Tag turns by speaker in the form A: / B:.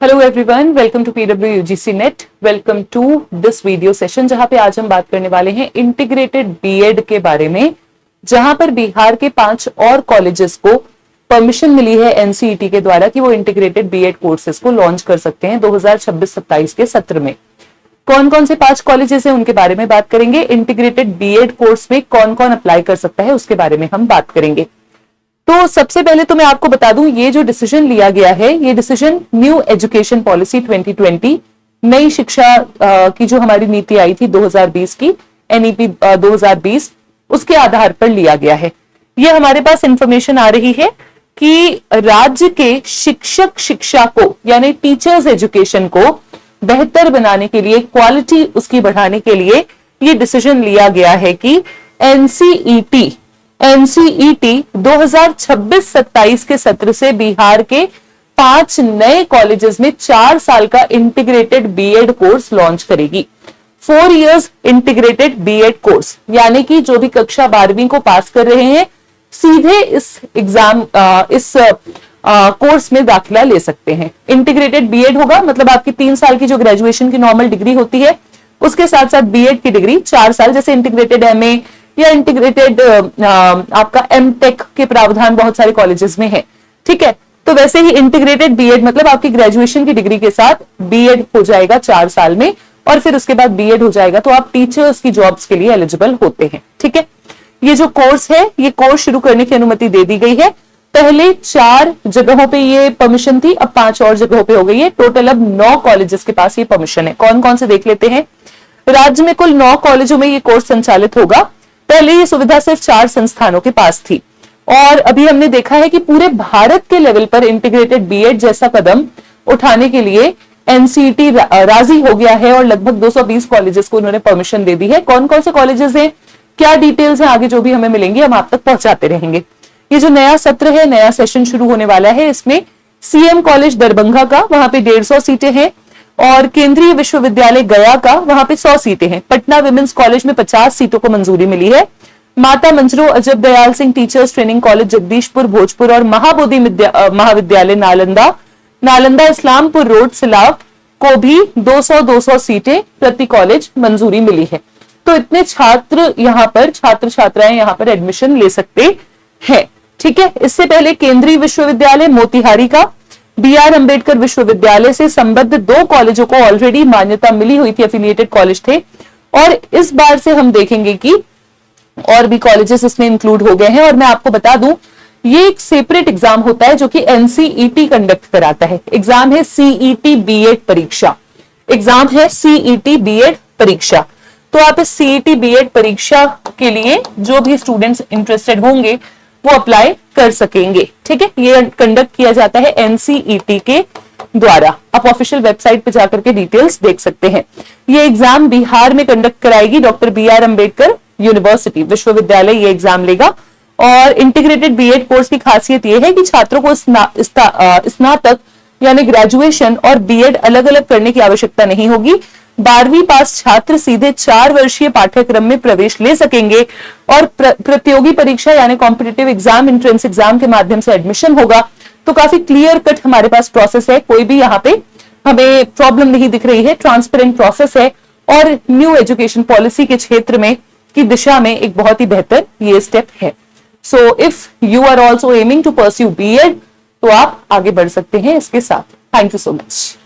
A: Hello everyone, welcome to PWUGC NET. Welcome to this video session, जहां पे आज हम बात करने वाले हैं इंटीग्रेटेड बीएड के बारे में, जहां पर बिहार के 5 और कॉलेजेस को परमिशन मिली है एनसीईटी के द्वारा कि वो इंटीग्रेटेड बीएड कोर्सेज को लॉन्च कर सकते हैं 2026-27 के सत्र में। कौन कौन से 5 कॉलेजेस हैं उनके बारे में बात करेंगे। इंटीग्रेटेड बीएड कोर्स में कौन कौन अप्लाई कर सकता है उसके बारे में हम बात करेंगे। तो सबसे पहले तो मैं आपको बता दूं, ये जो डिसीजन लिया गया है, ये डिसीजन न्यू एजुकेशन पॉलिसी 2020, नई शिक्षा की जो हमारी नीति आई थी 2020 की, एनईपी 2020, उसके आधार पर लिया गया है। ये हमारे पास इंफॉर्मेशन आ रही है कि राज्य के शिक्षक शिक्षा को, यानी टीचर्स एजुकेशन को बेहतर बनाने के लिए, क्वालिटी उसकी बढ़ाने के लिए ये डिसीजन लिया गया है कि एनसीईटी 2026-27 के सत्र से बिहार के 5 नए कॉलेजेस में 4 साल का इंटीग्रेटेड बीएड कोर्स लॉन्च करेगी। 4 इयर्स इंटीग्रेटेड बीएड कोर्स, यानी कि जो भी कक्षा 12वीं को पास कर रहे हैं सीधे इस कोर्स में दाखिला ले सकते हैं। इंटीग्रेटेड बीएड होगा, मतलब आपकी 3 साल की जो ग्रेजुएशन की नॉर्मल डिग्री होती है उसके साथ साथ बीएड की डिग्री 4 साल, जैसे इंटीग्रेटेड एमए या इंटीग्रेटेड आपका एमटेक के प्रावधान बहुत सारे कॉलेजेस में है। ठीक है, तो वैसे ही इंटीग्रेटेड बीएड मतलब आपकी ग्रेजुएशन की डिग्री के साथ बीएड हो जाएगा 4 साल में, और फिर उसके बाद बीएड हो जाएगा तो आप टीचर्स की जॉब्स के लिए एलिजिबल होते हैं। ठीक है, ये जो कोर्स है, ये कोर्स शुरू करने की अनुमति दे दी गई है। पहले 4 जगहों पे ये परमिशन थी, अब 5 और जगहों पे हो गई है। टोटल अब 9 कॉलेजेस के पास ये परमिशन है। कौन कौन से देख लेते हैं। राज्य में कुल 9 कॉलेजों में ये कोर्स संचालित होगा। पहले ये सुविधा सिर्फ 4 संस्थानों के पास थी, और अभी हमने देखा है कि पूरे भारत के लेवल पर इंटीग्रेटेड बीएड जैसा कदम उठाने के लिए एनसीईटी राजी हो गया है, और लगभग 220 कॉलेजेस को उन्होंने परमिशन दे दी है। कौन कौन से कॉलेजेस हैं, क्या डिटेल्स हैं, आगे जो भी हमें मिलेंगे हम आप तक पहुंचाते रहेंगे। ये जो नया सत्र है, नया सेशन शुरू होने वाला है, इसमें सीएम कॉलेज दरभंगा का, वहां पे 150 सीटें हैं, और केंद्रीय विश्वविद्यालय गया का, वहां पे 100 सीटें हैं। पटना विमेंस कॉलेज में 50 सीटों को मंजूरी मिली है। माता मंजरू अजब Dayal Singh teachers training college Jagdishpur Bhojpur और महाबोधि महाविद्यालय नालंदा इस्लामपुर रोड सिलाव को भी 200 सीटें प्रति कॉलेज मंजूरी मिली है। तो इतने छात्र छात्राएं यहाँ पर एडमिशन ले सकते हैं। ठीक है, इससे पहले केंद्रीय विश्वविद्यालय मोतिहारी का BR अंबेडकर विश्वविद्यालय से संबद्ध 2 कॉलेजों को ऑलरेडी मान्यता मिली हुई थी, एफिलिएटेड कॉलेज थे, और इस बार से हम देखेंगे कि और भी कॉलेजेस इसमें इंक्लूड हो गए हैं। और मैं आपको बता दूं, ये एक सेपरेट एग्जाम होता है जो कि एनसीईटी कंडक्ट कराता है। एग्जाम है सीईटी बीएड परीक्षा। एग्जाम है सीईटी बीएड परीक्षा। तो आप इस सीईटी बीएड परीक्षा के लिए जो भी स्टूडेंट्स इंटरेस्टेड होंगे वो अप्लाई कर सकेंगे। ठीक है, ये कंडक्ट किया जाता है एनसीईटी के द्वारा। आप ऑफिशियल वेबसाइट पे जाकर के डिटेल्स देख सकते हैं। ये एग्जाम बिहार में कंडक्ट कराएगी डॉक्टर BR अंबेडकर यूनिवर्सिटी विश्वविद्यालय, ये एग्जाम लेगा। और इंटीग्रेटेड बीएड कोर्स की खासियत ये है कि छात्रों को स्नातक यानी ग्रेजुएशन और बीएड अलग अलग करने की आवश्यकता नहीं होगी। 12वीं पास छात्र सीधे 4 वर्षीय पाठ्यक्रम में प्रवेश ले सकेंगे, और प्रतियोगी परीक्षा यानी कॉम्पिटिटिव एग्जाम, एंट्रेंस एग्जाम के माध्यम से एडमिशन होगा। तो काफी क्लियर कट हमारे पास प्रोसेस है, कोई भी यहाँ पे हमें प्रॉब्लम नहीं दिख रही है, ट्रांसपेरेंट प्रोसेस है, और न्यू एजुकेशन पॉलिसी के क्षेत्र में की दिशा में एक बहुत ही बेहतर ये स्टेप है। So if you are also aiming to pursue B Ed, तो आप आगे बढ़ सकते हैं इसके साथ। Thank you so much.